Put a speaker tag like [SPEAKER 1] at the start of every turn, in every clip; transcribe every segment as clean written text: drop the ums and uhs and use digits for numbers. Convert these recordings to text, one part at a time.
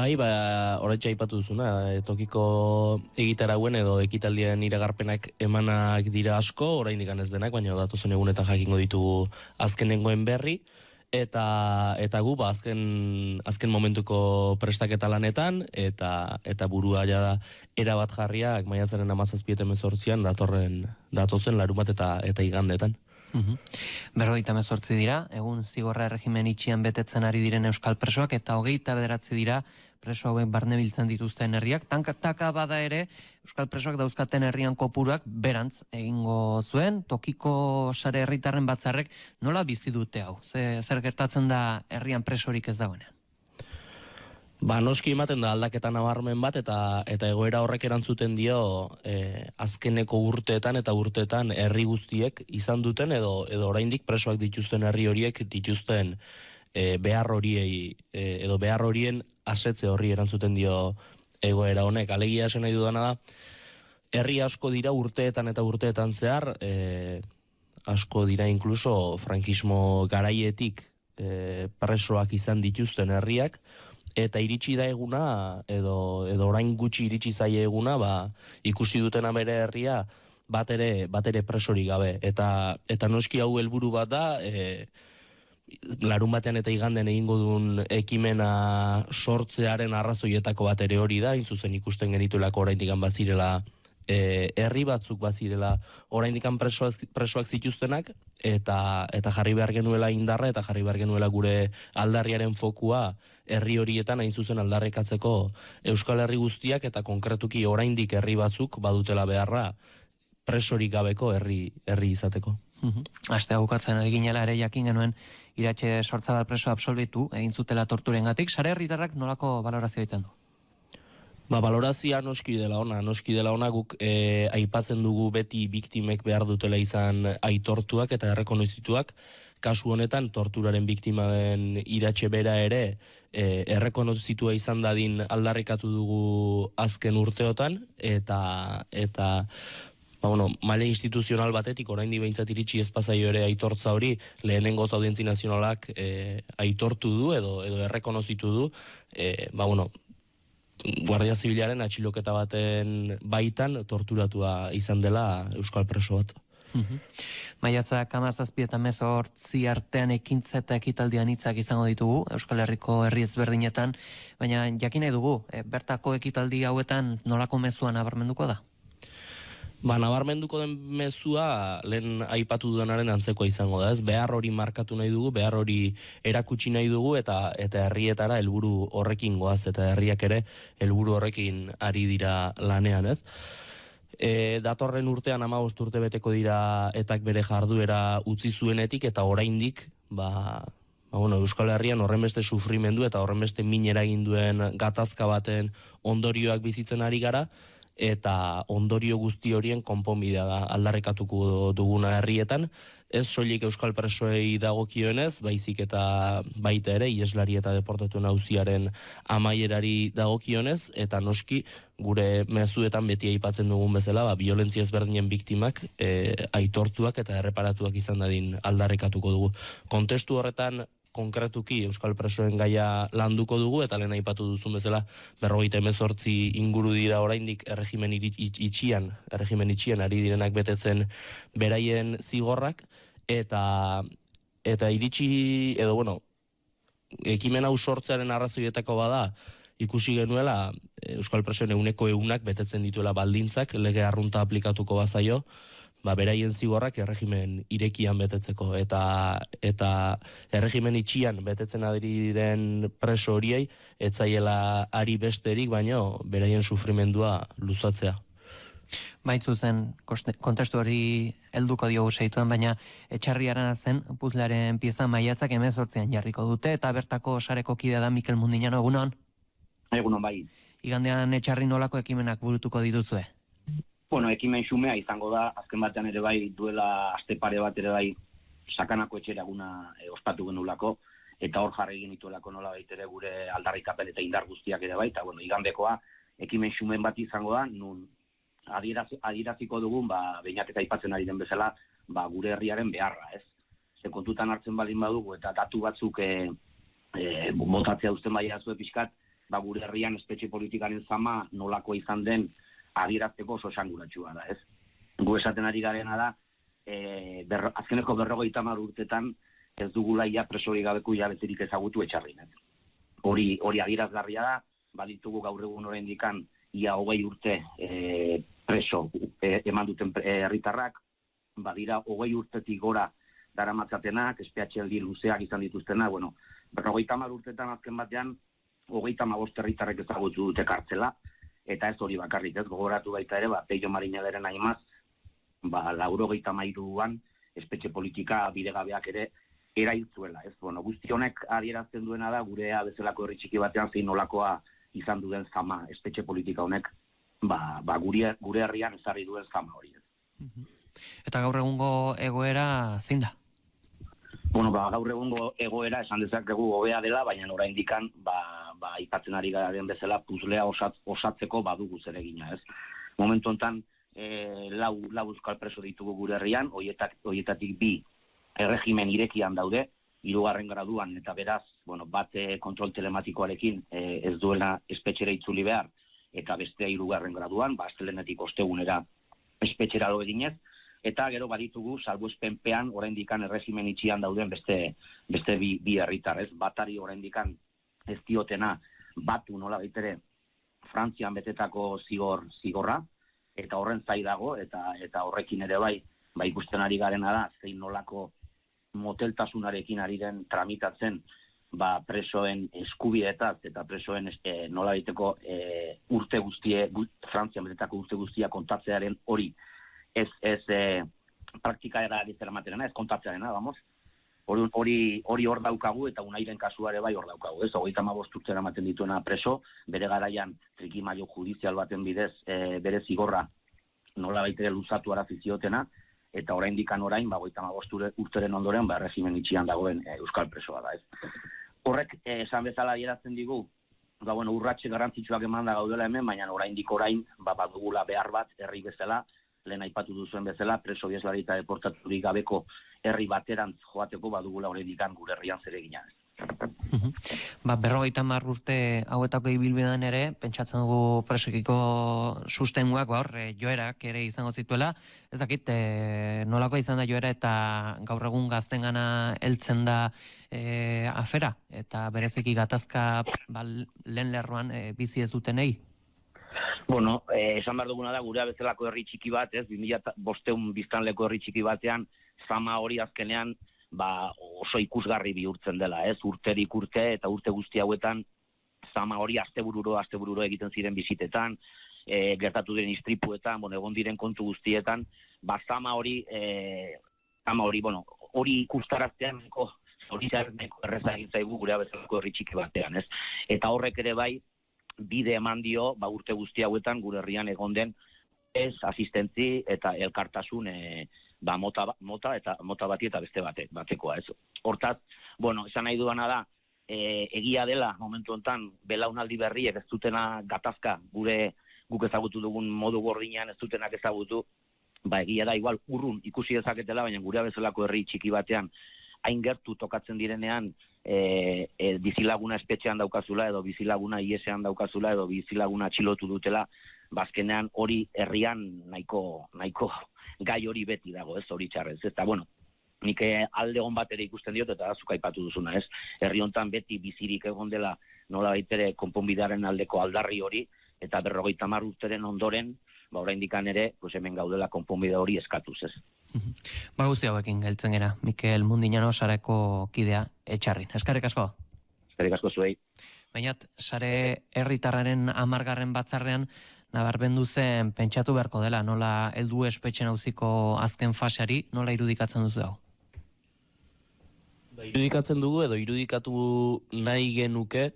[SPEAKER 1] Bai, oraintxe aipatu duzuna, tokiko egitarauen edo ekitaldien iragarpenak emanak dira asko, oraindik ez denak, baina datozen egunetan jakingo ditugu azkenengoen berri, eta gu azken momentuko prestaketa lanetan, eta burua ja da erabat jarriak maiatzaren 17-18 datozen larumat eta igandetan.
[SPEAKER 2] 58 dira, egun zigorra erregimen itxian betetzen ari diren euskal presoak, eta 29 dira preso hauek barne biltzen dituzten herriak. Taka bada ere, euskal presoak dauzkaten herrian kopuruak berantz egingo zuen, tokiko sare herritarren batzarrek nola bizi dute hau? Zer gertatzen da herrian presorik ez dagoenean?
[SPEAKER 1] Noski ematen da aldaketa nabarmen bat eta egoera horrek erantzuten dio azkeneko urteetan herri guztiek izan duten edo oraindik presoak dituzten herri horiek dituzten behar horiei edo behar horien asetze horri erantzuten dio egoera honek. Alegia esan nahi dudana da, herri asko dira urteetan zehar, asko dira inkluso frankismo garaietik presoak izan dituzten herriak, eta iritsi da eguna, edo orain gutxi iritsi zaie eguna, ikusi dutena bere herria bat ere presorik gabe. Eta noski hau helburu bat da, larun batean eta igandean egingo duen ekimena sortzearen arrazoietako bat ere hori da, intzuzen ikusten genituelako oraindik bazirela herri batzuk bazirela oraindik presoak zituztenak, eta jarri behar genuela indarra eta jarri behar genuela gure aldarriaren fokua herri horietan hain zuzen aldarrikatzeko Euskal Herri guztiak eta konkretuki oraindik herri batzuk badutela beharra presorik gabeko herri izateko.
[SPEAKER 2] Astea bukatzen ari ginela ere jakin genuen Iratxe Sortzabal preso absolbitu egin zutela torturengatik. Sare herritarrak nolako balorazio egiten du?
[SPEAKER 1] Balorazioa noski dela ona guk aipatzen dugu beti biktimek behar dutela izan aitortuak eta errekonozituak. Kasu honetan torturaren biktima den Iratxe bera ere errekonozitua izan dadin aldarrikatu dugu azken urteotan, eta maila instituzional batetik oraindik behintzat iritsi ezpazaio ere aitortza hori, lehenengoz Audientzi Nazionalak aitortu du edo errekonozitu du, Guardia Zibilaren atxiloketa baten baitan torturatua izan dela euskal preso bat.
[SPEAKER 2] Maiatzak 17 eta 18 artean ekintza eta ekitaldian hitzak izango ditugu Euskal Herriko herri ezberdinetan, baina jakin nahi dugu, bertako ekitaldi hauetan nolako mezua nabarmenduko da?
[SPEAKER 1] Nabarmenduko den mezua lehen aipatu dudanaren antzekoa izango da, ez? Behar hori markatu nahi dugu, behar hori erakutsi nahi dugu, eta herrietara helburu horrekin goaz, eta herriak ere helburu horrekin ari dira lanean, ez? Datorren urtean 15 urte beteko dira etak bere jarduera utzi zuenetik, eta oraindik, Euskal Herrian horrenbeste sufrimendu eta horrenbeste min eragin duen gatazka baten ondorioak bizitzen ari gara, eta ondorio guzti horien konponbidea da aldarrikatuko duguna herrietan, ez soilik euskal presoei dagokionez, baizik eta baita ere ieslari eta deportatuen auziaren amaierari dagokionez, eta noski gure mezuetan beti aipatzen dugun bezala, biolentzia ezberdinen biktimak aitortuak eta erreparatuak izan dadin aldarrikatuko dugu. Kontestu horretan konkretuki euskal presoen gaia landuko dugu, eta lehen aipatu duzun bezala 58 inguru dira oraindik erregimen itxian ari direnak betetzen beraien zigorrak, eta iritsi edo ekimen hau sortzearen arrazoietako bada ikusi genuela euskal presoen 100% betetzen dituela baldintzak, lege arrunta aplikatuko bazaio, beraien zigorrak erregimen irekian betetzeko, eta erregimen itxian betetzen ari diren preso horiei etzaiela ari besterik, baino beraien sufrimendua luzatzea.
[SPEAKER 2] Baitzu zen, kontestu hori helduko diogu seituen, baina Etxarriaren zen puzlearen pieza maiatzak 18an jarriko dute, eta bertako sareko kidea da Mikel Mundiñano, egunon?
[SPEAKER 3] Egunon, bai.
[SPEAKER 2] Igandean Etxarri nolako ekimenak burutuko dituzue?
[SPEAKER 3] Ekimen xumea izango da, azken batean ere bai, duela aste pare bat ere bai, sakanako etxera eguna ospatu genulako, eta hor jarri genituelako nola baitere gure aldarrikapen eta indar guztiak ere bai, eta igandekoa ekimen xumen bat izango da, nun adieraziko dugun, behinaketa aipatzen ari den bezala, gure herriaren beharra, ez? Ze kontutan hartzen baldin badugu, eta datu batzuk botatzea uzten bai azue pixkat, gure herrian espetxe politikaren zama nolako izan den adierazteko oso esanguratsua da, ez? Gu esaten ari garena da, azkeneko 50 urtetan ez dugula ia presorik gabeko hilabeterik ezagutu Etxarrin, ez? Hori adierazgarria da, baditugu gaur egun oraindikan ia 20 urte preso eman duten herritarrak, badira 20 urtetik gora daramatzatenak, espetxealdi luzeak izan dituztenak, 50 urtetan azken batean 35 herritarrek ezagutu dute kartzela, eta ez hori bakarrik, ez gogoratu baita ere, Peio Marineleren aimaz, 93an espetxe politika bidegabeak ere erailtzuela, ez? Guzti honek adierazten duena da, gurea bezalako herri txiki batean zein nolakoa izan duen zama espetxe politika honek, gure herrian ezarri duen zama hori, ez?
[SPEAKER 2] Eta gaur egungo egoera zein da?
[SPEAKER 3] Gaur egungo egoera esan dezakegu hobea dela, baina oraindikan aipatzen ari garen bezala puzlea osatzeko badugu zeregina, ez? Momentu honetan lau euskal preso ditugu gure herrian, horietatik 2 erregimen irekian daude, 3. graduan, eta beraz, bat kontrol telematikoarekin ez duela espetxera itzuli behar, eta bestea 3. graduan, astelehenetik ostegunera espetxera lo eginez, eta gero baditugu salbuespenpean oraindikan erregimen itxian dauden beste 2 herritar, ez? Batari oraindikan ez diotena batu nola baitere Frantzian betetako zigorra, eta horren zai dago, eta horrekin ere bai ikusten ari garena da, zein nolako moteltasunarekin ari den tramitatzen presoen eskubideetaz eta presoen nola baiteko urte guztie, Frantzian betetako urte guztia kontatzearen hori ez praktikaera ematerena, ez kontatzearena, vamos. Hori hor daukagu, eta Unairen kasuare bai hor daukagu, ez? 35 urte eramaten dituena preso, bere garaian trikimailo judizial baten bidez bere zigorra nola baitere luzatu arazi ziotena, eta oraindikan orain 35 urteren ondoren erregimen itxian dagoen euskal presoa da, ez? Horrek esan bezala adierazten digu, urratxe garrantzitsuak emanda gaudela hemen, baina oraindik orain badugula behar bat herri bezala, lehen aipatu duzuen bezala, preso ieslari eta deportaturik gabeko herri baterantz joateko badugula oraindikan gure herrian zeregina.
[SPEAKER 2] 50 urte hauetako ibilbidean ere, pentsatzen dugu presoekiko sustenguak joerak ere izango zituela. Ez dakit, nolako izan da joera eta gaur egun gaztengana heltzen da afera, eta bereziki gatazka lehen lerroan bizi ez dutenei?
[SPEAKER 3] Esan behar duguna da, gurea bezalako herri txiki bat, 2500 biztanleko herri txiki batean, zama hori azkenean oso ikusgarri bihurtzen dela, ez? Urterik urte eta urte guzti hauetan zama hori astebururo egiten ziren bizitetan, gertatu diren istripuetan, egon diren kontu guztietan, zama hori ikustaraztean hori erreza egin zaigu gurea bezalako herri txiki batean, ez? Eta horrek ere bai bide eman dio, urte guzti hauetan gure herrian egon den ez asistentzi eta elkartasun mota bati eta beste batekoa, ez? Hortaz, esan nahi duana da, egia dela momentu honetan belaunaldi berriek ez dutena gatazka guk ezagutu dugun modu gordinean ez dutenak ezagutu, egia da igual urrun ikusi dezaketela, baina gurea bezalako herri txiki batean hain gertu tokatzen direnean bizilaguna espetxean daukazula, edo bizilaguna iesean daukazula, edo bizilaguna atxilotu dutela, bazkenean hori herrian nahiko gai hori beti dago, ez hori txarrez. Eta, nik alde hon bat ere ikusten diot, eta zuk aipatu duzuna, ez? Herri hontan beti bizirik egon dela nola baitere konponbidearen aldeko aldarri hori, eta 50 urteren ondoren, oraindikan ere, hemen gaudela konponbide hori eskatuz, ez?
[SPEAKER 2] Guzti hauekin geltzen gera, Mikel Mundiñano sareko kidea Etxarrin. Eskerrik asko.
[SPEAKER 3] Eskerrik asko zuei.
[SPEAKER 2] Bainat, sare herritarraren 10. batzarrean nabarmendu zen pentsatu beharko dela, nola heldu espetxen auziko azken faseari, nola irudikatzen duzu dago?
[SPEAKER 1] Irudikatzen dugu edo irudikatu nahi genuke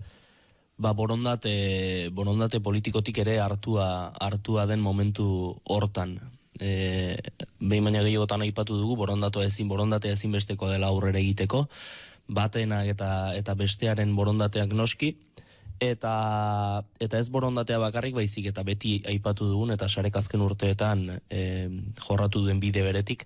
[SPEAKER 1] borondate politikotik ere hartua den momentu hortan. Behin baina gehiagotan aipatu dugu, borondatea ezin besteko dela aurrera egiteko, batenak eta bestearen borondateak noski, eta ez borondatea bakarrik baizik, eta beti aipatu dugun, eta sarek azken urteetan jorratu duen bide beretik,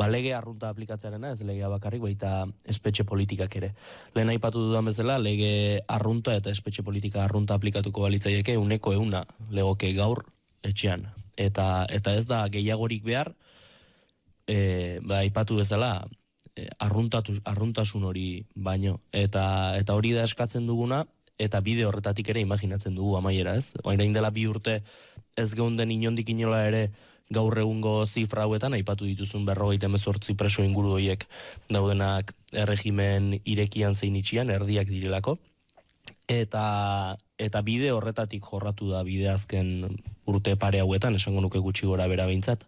[SPEAKER 1] lege arrunta aplikatzearena, ez legea bakarrik, baita espetxe politikak ere. Lehen aipatu dudan bezala, lege arrunta eta espetxe politika arrunta aplikatuko balitzaieke 100% legoke gaur etxean. Eta ez da gehiagorik behar, aipatu bezala, arruntasun hori baino. Eta hori da eskatzen duguna, eta bide horretatik ere imaginatzen dugu amaiera, ez? Orain dela 2 urte ez geunden inondik inola ere gaur egungo zifra hauetan, aipatu dituzun 58 preso inguru horiek daudenak erregimen irekian zein itxian, erdiak direlako. Eta bide horretatik jorratu da bide azken urte pare hauetan, esango nuke gutxi gora bera behintzat.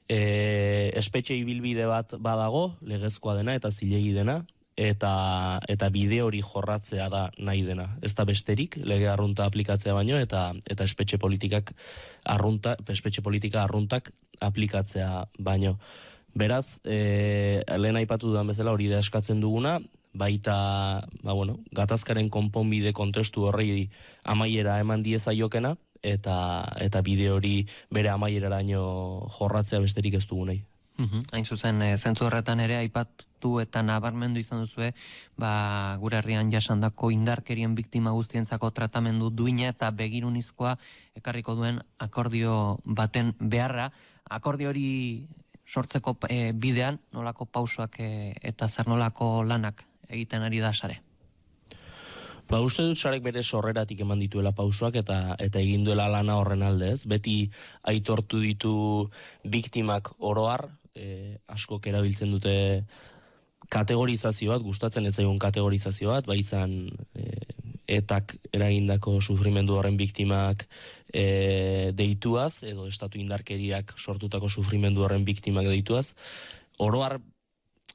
[SPEAKER 1] Espetxe ibilbide bat badago, legezkoa dena eta zilegi dena, eta bide hori jorratzea da nahi dena. Ez da besterik, lege arrunta aplikatzea baino, eta espetxe politika arruntak aplikatzea baino. Beraz, lehen aipatu dudan bezala hori da eskatzen duguna, baita, gatazkaren konponbide kontestu horrei amaiera eman diezaiokena, eta bide hori bere amaieraraino jorratzea besterik ez dugu nahi.
[SPEAKER 2] Hain zuzen, zentzu horretan ere aipatu eta nabarmendu izan duzue, gure herrian jasandako indarkerien biktima guztientzako tratamendu duina eta begirunizkoa ekarriko duen akordio baten beharra. Akordio hori sortzeko bidean, nolako pausoak eta zer nolako lanak egiten ari da Sare?
[SPEAKER 1] Uste dut Sarek bere sorreratik eman dituela pausoak eta egin duela lana horren alde, ez? Beti aitortu ditu biktimak oroar, askok erabiltzen dute kategorizazio bat, gustatzen ez zaigun kategorizazio bat, izan etak eragindako sufrimendu horren biktimak deituaz, edo estatu indarkeriak sortutako sufrimendu horren biktimak deituaz. Oroar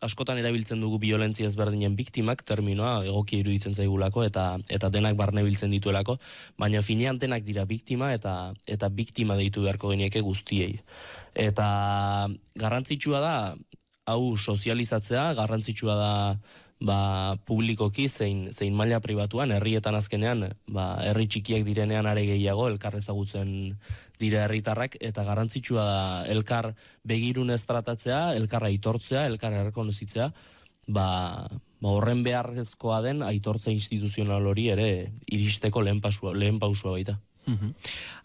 [SPEAKER 1] askotan erabiltzen dugu violentzia ezberdinen biktimak, terminoa egokia iruditzen zaigulako eta denak barne biltzen dituelako, baina finean denak dira biktima eta biktima deitu beharko genieke guztiei. Eta garrantzitsua da, hau sozializatzea, garrantzitsua da publikoki zein maila pribatuan, herrietan azkenean, herri txikiak direnean are gehiago, elkar ezagutzen dira herritarrak, eta garrantzitsua da elkar begirunez tratatzea, elkar aitortzea, elkar errekonozitzea, horren beharrezkoa den aitortza instituzional hori ere iristeko lehen pausua baita.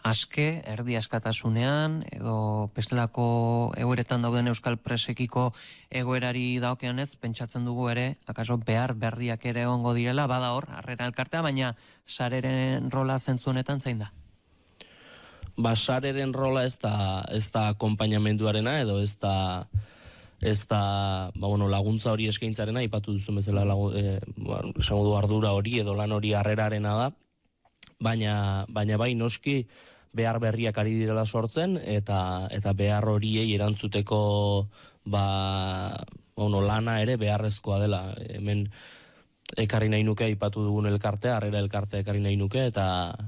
[SPEAKER 2] Aske, erdi askatasunean, edo bestelako egoeretan dauden euskal presekiko egoerari daokionez, pentsatzen dugu ere, akaso behar berriak ere egongo direla, bada hor, harrera elkartea, baina Sareren rola zentzu honetan zein da?
[SPEAKER 1] Sareren rola ez da akonpainamenduarena, edo ez da laguntza hori eskaintzarena, ipatu duzun bezala esango du ardura hori, edo lan hori harrerarena da, baina bai noski behar berriak ari direla sortzen eta behar horiei erantzuteko lana ere beharrezkoa dela. Hemen ekarri nahi nuke aipatu dugun elkartea, harrera elkartea ekarri nahi nuke eta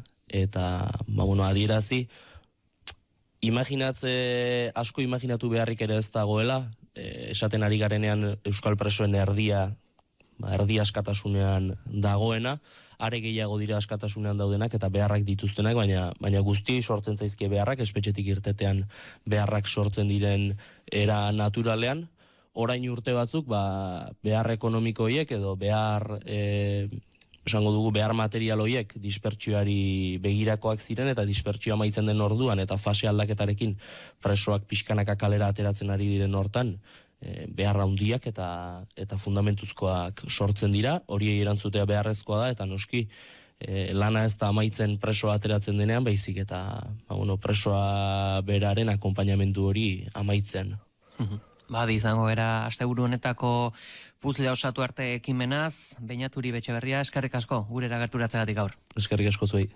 [SPEAKER 1] adierazi asko imaginatu beharrik ere ez dagoela, esaten ari garenean euskal presoen erdi askatasunean dagoena, are gehiago dira askatasunean daudenak eta beharrak dituztenak, baina guztiei sortzen zaizkie beharrak, espetxetik irtetean beharrak sortzen diren era naturalean, orain urte batzuk behar ekonomiko horiek edo behar esango dugu behar material horiek dispertsioari begirakoak ziren eta dispertsioa amaitzen den orduan eta fase aldaketarekin presoak pixkanaka kalera ateratzen ari diren hortan behar handiak eta fundamentuzkoak sortzen dira, horiei erantzutea beharrezkoa da eta noski lana ez da amaitzen presoa ateratzen denean, baizik eta presoa beraren akonpainamendu hori amaitzen.
[SPEAKER 2] Badi izango era asteburu honetako puzlea osatu arte ekimenaz, Beñaturi Betxeberria, eskerrik asko gurera gerturatzeagatik gaur.
[SPEAKER 1] Eskerrik asko zuei.